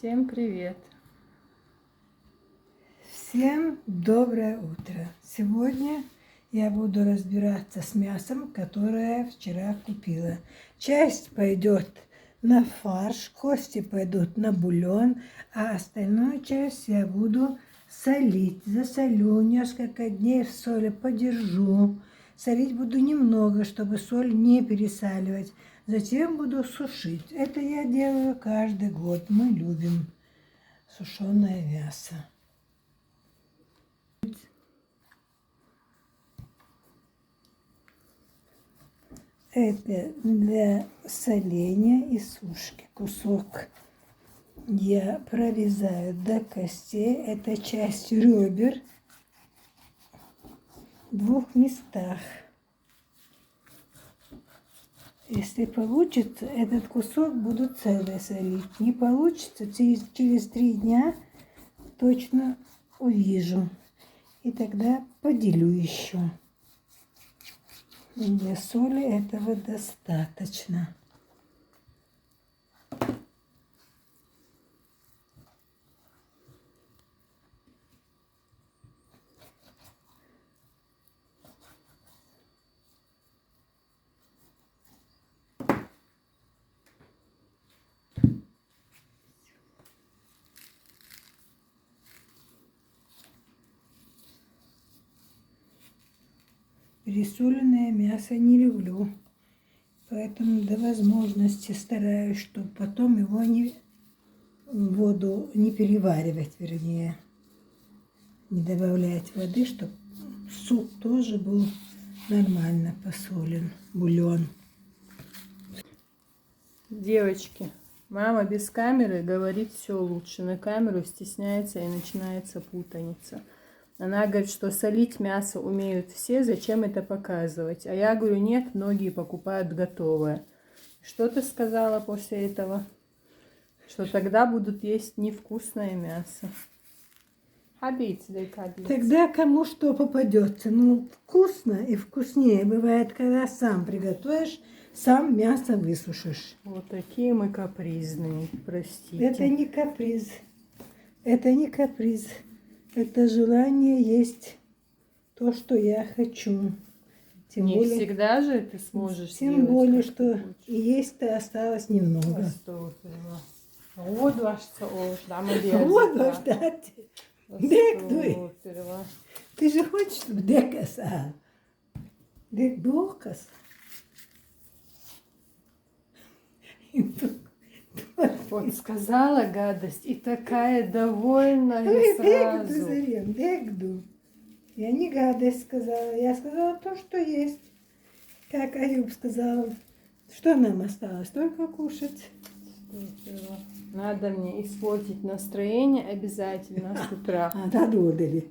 Всем привет! Всем доброе утро! Сегодня я буду разбираться с мясом, которое вчера купила. Часть пойдет на фарш, кости пойдут на бульон, а остальную часть я буду солить. Засолю несколько дней, в соли подержу. Солить буду немного, чтобы соль не пересаливать. Затем буду сушить. Это я делаю каждый год. Мы любим сушеное мясо. Это для соления и сушки. Кусок я прорезаю до костей. Это часть ребер в двух местах. Если получится, этот кусок буду целый солить. Не получится, через 3 дня точно увижу. И тогда поделю еще. Для соли этого достаточно. Пересоленное мясо не люблю, поэтому до возможности стараюсь, чтобы потом его в воду не переваривать, вернее, не добавлять воды, чтобы суп тоже был нормально посолен, бульон. Девочки, мама без камеры говорит все лучше. На камеру стесняется и начинается путаница. Она говорит, что солить мясо умеют все, зачем это показывать? А я говорю, нет, многие покупают готовое. Что ты сказала после этого? Что тогда будут есть невкусное мясо. Тогда кому что попадется. Ну, вкусно и вкуснее бывает, когда сам приготовишь, сам мясо высушишь. Вот такие мы капризные, простите. Это не каприз. Это не каприз. Это желание есть то, что я хочу. Тем не более, всегда же ты сможешь тем сделать, более, что и есть-то осталось немного. Вот что Ты же хочешь, чтобы декас, декдокас? Вот сказала гадость и такая довольная сразу. Декду. Я не гадость сказала, я сказала то, что есть. Как Аюб сказал, что нам осталось, только кушать. Надо мне испортить настроение обязательно с утра. Додали.